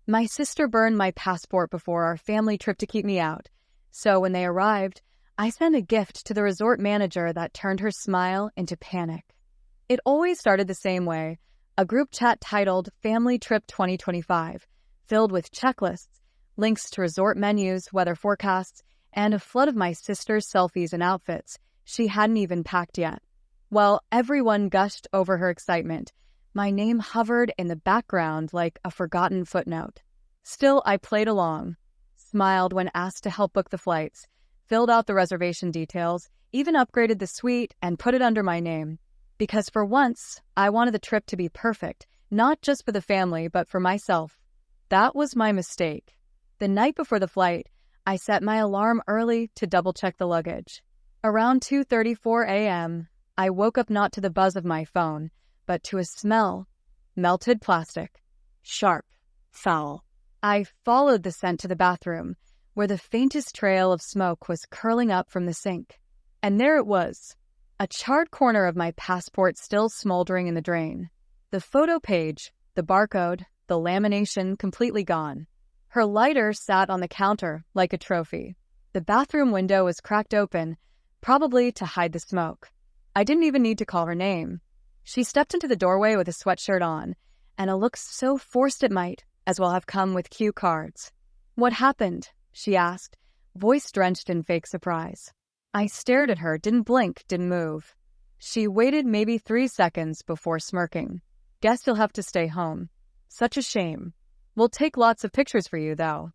My sister burned my passport before our family trip to keep me out, so when they arrived, I sent a gift to the resort manager that turned her smile into panic. It always started the same way, a group chat titled Family Trip 2025, filled with checklists, links to resort menus, weather forecasts, and a flood of my sister's selfies and outfits she hadn't even packed yet. While everyone gushed over her excitement, my name hovered in the background like a forgotten footnote. Still, I played along, smiled when asked to help book the flights, filled out the reservation details, even upgraded the suite and put it under my name. Because for once, I wanted the trip to be perfect, not just for the family, but for myself. That was my mistake. The night before the flight, I set my alarm early to double-check the luggage. Around 2:34 a.m., I woke up not to the buzz of my phone, but to a smell. Melted plastic. Sharp. Foul. I followed the scent to the bathroom, where the faintest trail of smoke was curling up from the sink. And there it was, a charred corner of my passport still smoldering in the drain. The photo page, the barcode, the lamination completely gone. Her lighter sat on the counter like a trophy. The bathroom window was cracked open, probably to hide the smoke. I didn't even need to call her name. She stepped into the doorway with a sweatshirt on, and a look so forced it might as well have come with cue cards. "What happened?" she asked, voice drenched in fake surprise. I stared at her, didn't blink, didn't move. She waited maybe 3 seconds before smirking. "Guess you'll have to stay home. Such a shame. We'll take lots of pictures for you, though."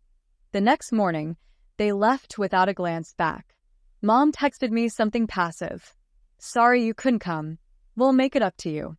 The next morning, they left without a glance back. Mom texted me something passive. "Sorry you couldn't come. We'll make it up to you."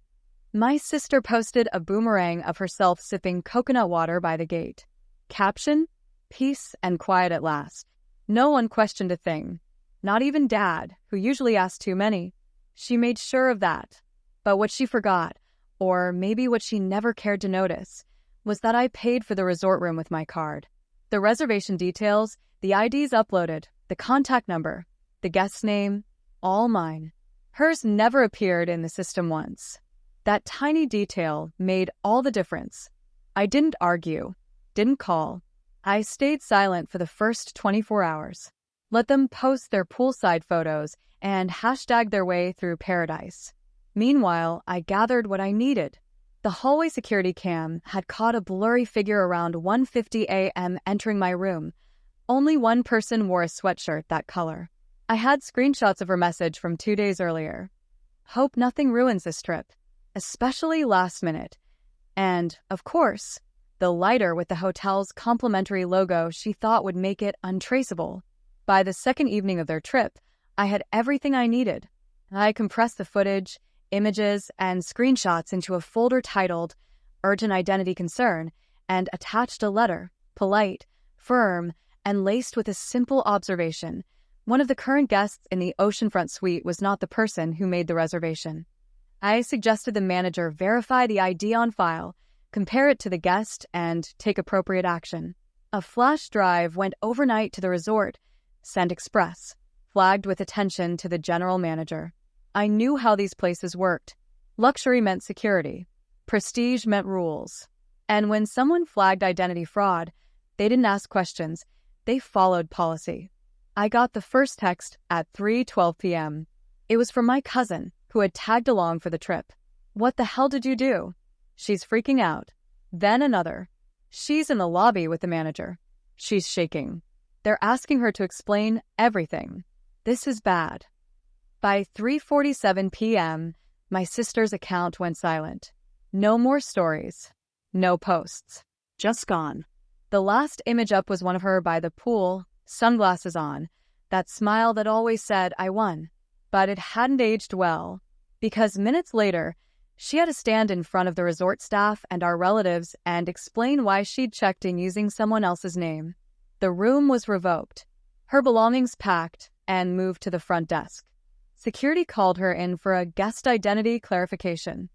My sister posted a boomerang of herself sipping coconut water by the gate. Caption: "Peace and quiet at last." No one questioned a thing. Not even Dad, who usually asked too many. She made sure of that. But what she forgot, or maybe what she never cared to notice, was that I paid for the resort room with my card. The reservation details, the IDs uploaded, the contact number, the guest's name, all mine. Hers never appeared in the system once. That tiny detail made all the difference. I didn't argue, didn't call. I stayed silent for the first 24 hours. Let them post their poolside photos and hashtag their way through paradise. Meanwhile, I gathered what I needed. The hallway security cam had caught a blurry figure around 1:50 a.m. entering my room. Only one person wore a sweatshirt that color. I had screenshots of her message from 2 days earlier. "Hope nothing ruins this trip, especially last minute." And, of course, the lighter with the hotel's complimentary logo she thought would make it untraceable. By the second evening of their trip, I had everything I needed. I compressed the footage, images, and screenshots into a folder titled Urgent Identity Concern and attached a letter, polite, firm, and laced with a simple observation. One of the current guests in the oceanfront suite was not the person who made the reservation. I suggested the manager verify the ID on file, compare it to the guest, and take appropriate action. A flash drive went overnight to the resort, sent express, flagged with attention to the general manager. I knew how these places worked. Luxury meant security. Prestige meant rules. And when someone flagged identity fraud, they didn't ask questions. They followed policy. I got the first text at 3:12 p.m. It was from my cousin, who had tagged along for the trip. "What the hell did you do?" "She's freaking out." Then another. "She's in the lobby with the manager. She's shaking. They're asking her to explain everything. This is bad." By 3:47 p.m., my sister's account went silent. No more stories. No posts. Just gone. The last image up was one of her by the pool, sunglasses on, that smile that always said, "I won." But it hadn't aged well, because minutes later, she had to stand in front of the resort staff and our relatives and explain why she'd checked in using someone else's name. The room was revoked, her belongings packed, and moved to the front desk. Security called her in for a guest identity clarification.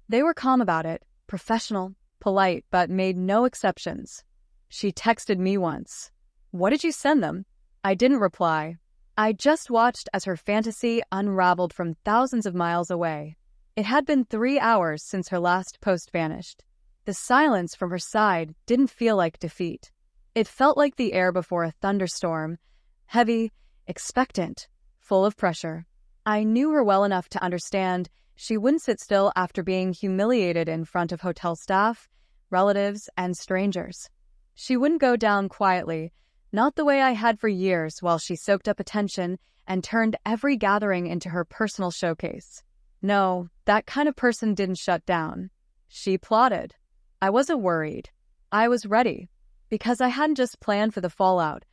They were calm about it, professional, polite, but made no exceptions. She texted me once. "What did you send them?" I didn't reply. I just watched as her fantasy unraveled from thousands of miles away. It had been 3 hours since her last post vanished. The silence from her side didn't feel like defeat. It felt like the air before a thunderstorm, heavy, expectant, full of pressure. I knew her well enough to understand she wouldn't sit still after being humiliated in front of hotel staff, relatives, and strangers. She wouldn't go down quietly, not the way I had for years while she soaked up attention and turned every gathering into her personal showcase. No, that kind of person didn't shut down. She plotted. I wasn't worried. I was ready. Because I hadn't just planned for the fallout,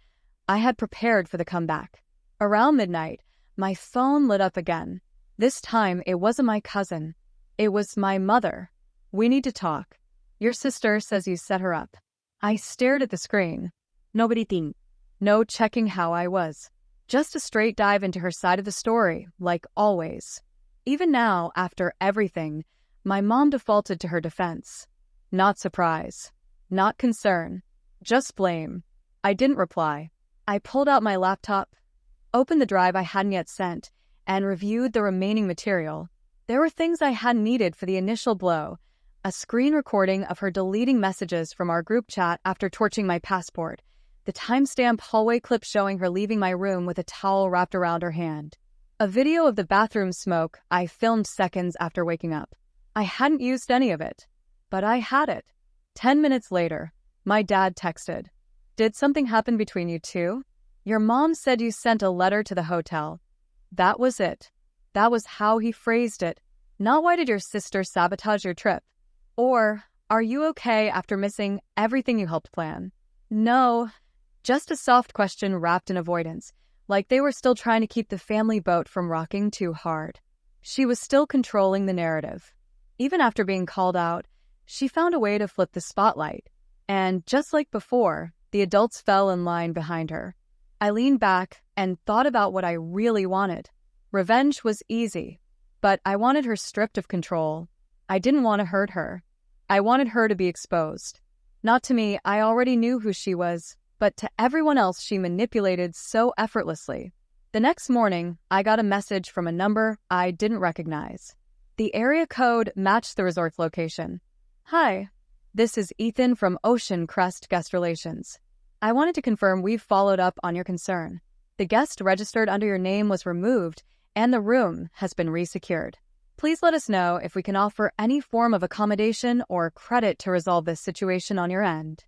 I had prepared for the comeback. Around midnight, my phone lit up again. This time, it wasn't my cousin. It was my mother. "We need to talk. Your sister says you set her up." I stared at the screen. Nobody think. No checking how I was. Just a straight dive into her side of the story, like always. Even now, after everything, my mom defaulted to her defense. Not surprise. Not concern. Just blame. I didn't reply. I pulled out my laptop, opened the drive I hadn't yet sent, and reviewed the remaining material. There were things I hadn't needed for the initial blow. A screen recording of her deleting messages from our group chat after torching my passport. The timestamp hallway clip showing her leaving my room with a towel wrapped around her hand. A video of the bathroom smoke I filmed seconds after waking up. I hadn't used any of it, but I had it. 10 minutes later, my dad texted. "Did something happen between you two? Your mom said you sent a letter to the hotel." That was it. That was how he phrased it. Not "why did your sister sabotage your trip?" Or "are you okay after missing everything you helped plan?" No, just a soft question wrapped in avoidance, like they were still trying to keep the family boat from rocking too hard. She was still controlling the narrative. Even after being called out, she found a way to flip the spotlight. And just like before, the adults fell in line behind her. I leaned back and thought about what I really wanted. Revenge was easy, but I wanted her stripped of control. I didn't want to hurt her. I wanted her to be exposed. Not to me, I already knew who she was, but to everyone else she manipulated so effortlessly. The next morning, I got a message from a number I didn't recognize. The area code matched the resort's location. "Hi, this is Ethan from Ocean Crest Guest Relations. I wanted to confirm we've followed up on your concern. The guest registered under your name was removed, and the room has been resecured. Please let us know if we can offer any form of accommodation or credit to resolve this situation on your end."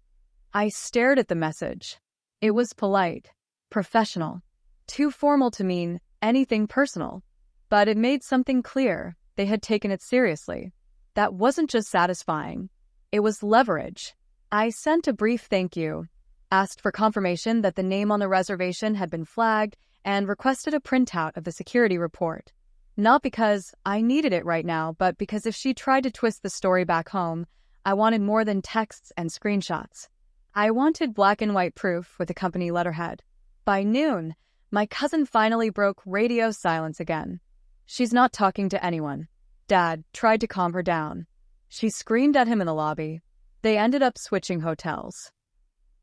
I stared at the message. It was polite, professional, too formal to mean anything personal. But it made something clear. They had taken it seriously. That wasn't just satisfying. It was leverage. I sent a brief thank you, asked for confirmation that the name on the reservation had been flagged, and requested a printout of the security report. Not because I needed it right now, but because if she tried to twist the story back home, I wanted more than texts and screenshots. I wanted black and white proof with a company letterhead. By noon, my cousin finally broke radio silence again. "She's not talking to anyone." Dad tried to calm her down. She screamed at him in the lobby. They ended up switching hotels.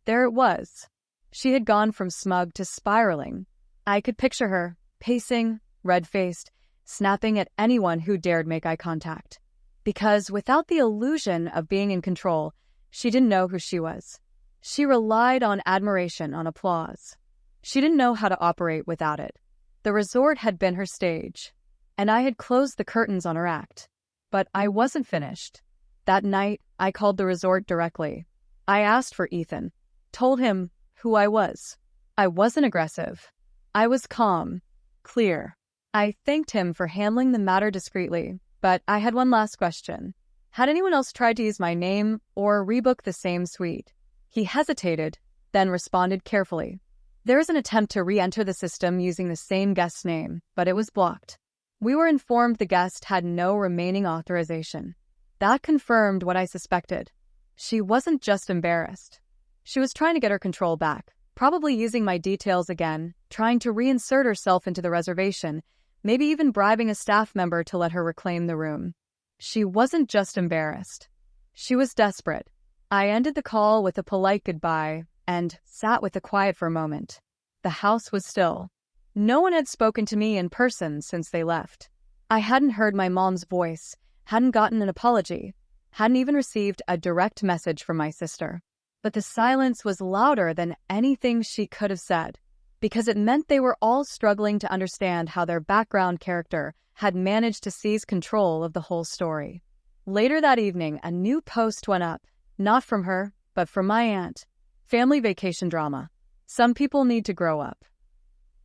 There it was. She had gone from smug to spiraling. I could picture her, pacing, red-faced, snapping at anyone who dared make eye contact. Because without the illusion of being in control, she didn't know who she was. She relied on admiration, on applause. She didn't know how to operate without it. The resort had been her stage, and I had closed the curtains on her act. But I wasn't finished. That night, I called the resort directly. I asked for Ethan, told him who I was. I wasn't aggressive. I was calm, clear. I thanked him for handling the matter discreetly, but I had one last question. Had anyone else tried to use my name or rebook the same suite? He hesitated, then responded carefully. There was an attempt to re-enter the system using the same guest's name, but it was blocked. We were informed the guest had no remaining authorization. That confirmed what I suspected. She wasn't just embarrassed. She was trying to get her control back, probably using my details again, trying to reinsert herself into the reservation, maybe even bribing a staff member to let her reclaim the room. She wasn't just embarrassed. She was desperate. I ended the call with a polite goodbye and sat with the quiet for a moment. The house was still. No one had spoken to me in person since they left. I hadn't heard my mom's voice, hadn't gotten an apology. hadn't even received a direct message from my sister. But the silence was louder than anything she could have said, because it meant they were all struggling to understand how their background character had managed to seize control of the whole story. Later that evening, a new post went up, not from her, but from my aunt. Family vacation drama. Some people need to grow up.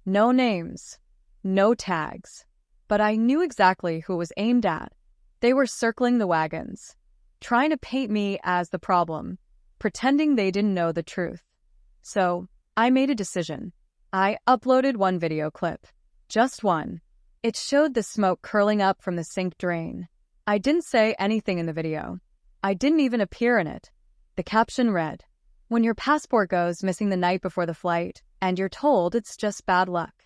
No names, no tags. But I knew exactly who it was aimed at. They were circling the wagons, trying to paint me as the problem, pretending they didn't know the truth. So I made a decision. I uploaded one video clip. Just one. It showed the smoke curling up from the sink drain. I didn't say anything in the video. I didn't even appear in it. The caption read, "When your passport goes missing the night before the flight, and you're told it's just bad luck."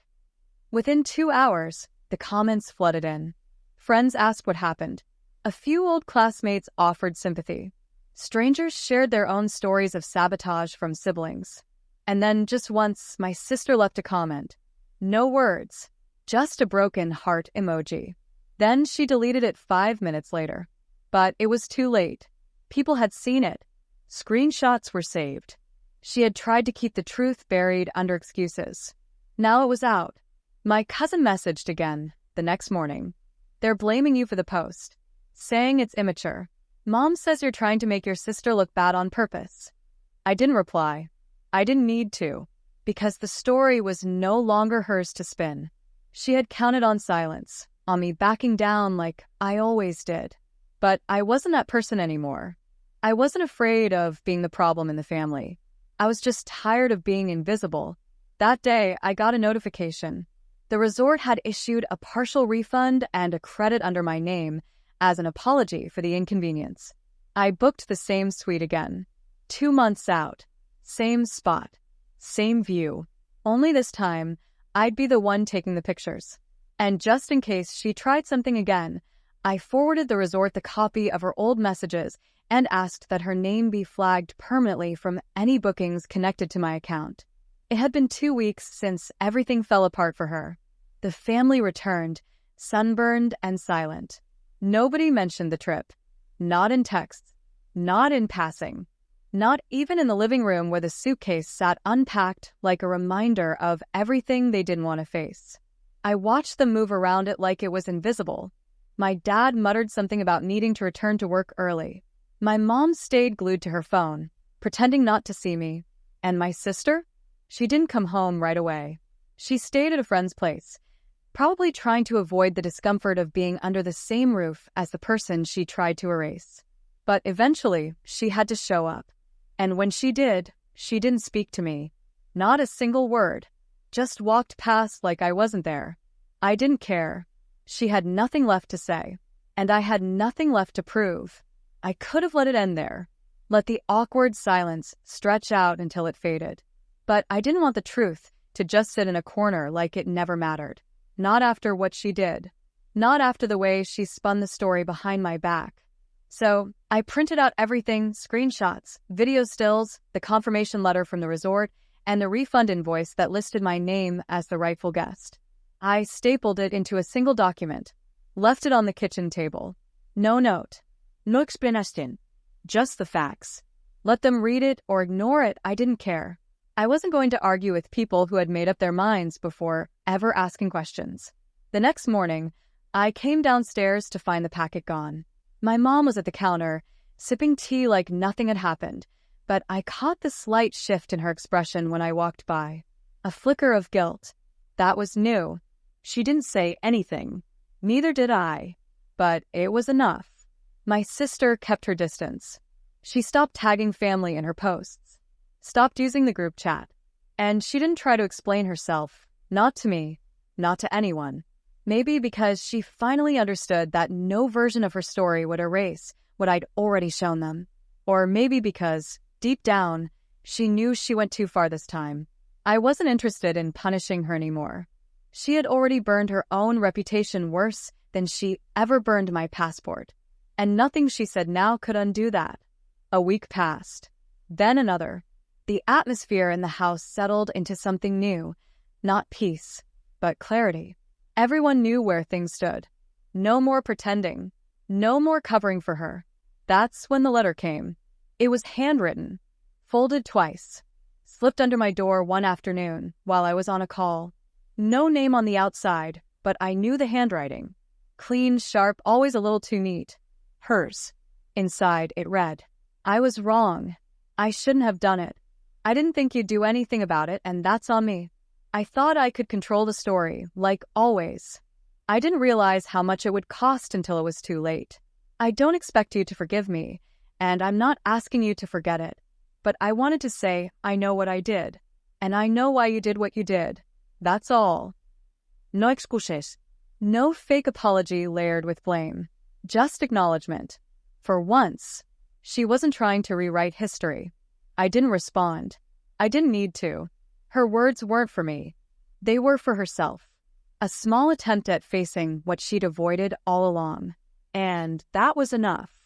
Within 2 hours, the comments flooded in. Friends asked what happened. A few old classmates offered sympathy. Strangers shared their own stories of sabotage from siblings. And then just once, my sister left a comment. No words, just a broken heart emoji. Then she deleted it 5 minutes later. But it was too late. People had seen it. Screenshots were saved. She had tried to keep the truth buried under excuses. Now it was out. My cousin messaged again the next morning. "They're blaming you for the post, saying it's immature. Mom says you're trying to make your sister look bad on purpose." I didn't reply. I didn't need to, because the story was no longer hers to spin. She had counted on silence, on me backing down like I always did. But I wasn't that person anymore. I wasn't afraid of being the problem in the family. I was just tired of being invisible. That day, I got a notification. The resort had issued a partial refund and a credit under my name as an apology for the inconvenience. I booked the same suite again. 2 months out. Same spot. Same view. Only this time, I'd be the one taking the pictures. And just in case she tried something again, I forwarded the resort the copy of her old messages and asked that her name be flagged permanently from any bookings connected to my account. It had been 2 weeks since everything fell apart for her. The family returned, sunburned and silent. Nobody mentioned the trip. Not in texts. Not in passing. Not even in the living room where the suitcase sat unpacked like a reminder of everything they didn't want to face. I watched them move around it like it was invisible. My dad muttered something about needing to return to work early. My mom stayed glued to her phone, pretending not to see me. And my sister? She didn't come home right away. She stayed at a friend's place, probably trying to avoid the discomfort of being under the same roof as the person she tried to erase. But eventually, she had to show up. And when she did, she didn't speak to me. Not a single word. Just walked past like I wasn't there. I didn't care. She had nothing left to say. And I had nothing left to prove. I could have let it end there. Let the awkward silence stretch out until it faded. But I didn't want the truth to just sit in a corner like it never mattered. Not after what she did. Not after the way she spun the story behind my back. So I printed out everything, screenshots, video stills, the confirmation letter from the resort, and the refund invoice that listed my name as the rightful guest. I stapled it into a single document, left it on the kitchen table. No note. No explanation. Just the facts. Let them read it or ignore it, I didn't care. I wasn't going to argue with people who had made up their minds before ever asking questions. The next morning, I came downstairs to find the packet gone. My mom was at the counter, sipping tea like nothing had happened, but I caught the slight shift in her expression when I walked by. A flicker of guilt. That was new. She didn't say anything. Neither did I. But it was enough. My sister kept her distance. She stopped tagging family in her posts. Stopped using the group chat. And she didn't try to explain herself. Not to me. Not to anyone. Maybe because she finally understood that no version of her story would erase what I'd already shown them. Or maybe because, deep down, she knew she went too far this time. I wasn't interested in punishing her anymore. She had already burned her own reputation worse than she ever burned my passport. And nothing she said now could undo that. A week passed. Then another. The atmosphere in the house settled into something new. Not peace, but clarity. Everyone knew where things stood. No more pretending. No more covering for her. That's when the letter came. It was handwritten, folded twice, slipped under my door one afternoon while I was on a call. No name on the outside, but I knew the handwriting. Clean, sharp, always a little too neat. Hers. Inside, it read, "I was wrong. I shouldn't have done it. I didn't think you'd do anything about it, and that's on me. I thought I could control the story, like always. I didn't realize how much it would cost until it was too late. I don't expect you to forgive me, and I'm not asking you to forget it. But I wanted to say I know what I did, and I know why you did what you did. That's all." No excuses. No fake apology layered with blame. Just acknowledgement. For once, she wasn't trying to rewrite history. I didn't respond. I didn't need to. Her words weren't for me. They were for herself. A small attempt at facing what she'd avoided all along. And that was enough.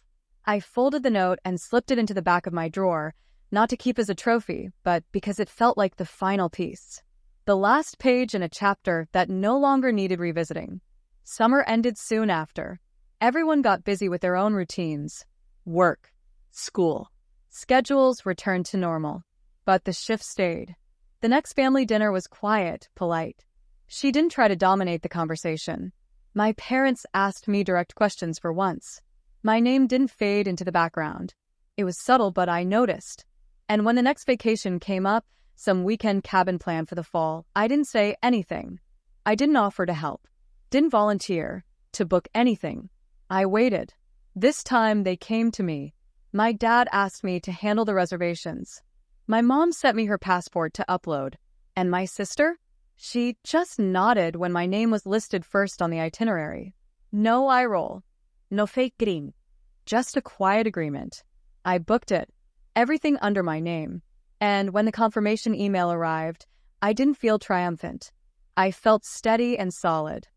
I folded the note and slipped it into the back of my drawer, not to keep as a trophy, but because it felt like the final piece. The last page in a chapter that no longer needed revisiting. Summer ended soon after. Everyone got busy with their own routines. Work. School. Schedules returned to normal. But the shift stayed. The next family dinner was quiet, polite. She didn't try to dominate the conversation. My parents asked me direct questions for once. My name didn't fade into the background. It was subtle, but I noticed. And when the next vacation came up, some weekend cabin plan for the fall, I didn't say anything. I didn't offer to help. Didn't volunteer. To book anything. I waited. This time they came to me. My dad asked me to handle the reservations. My mom sent me her passport to upload. And my sister? She just nodded when my name was listed first on the itinerary. No eye roll. No fake green. Just a quiet agreement. I booked it. Everything under my name. And when the confirmation email arrived, I didn't feel triumphant. I felt steady and solid.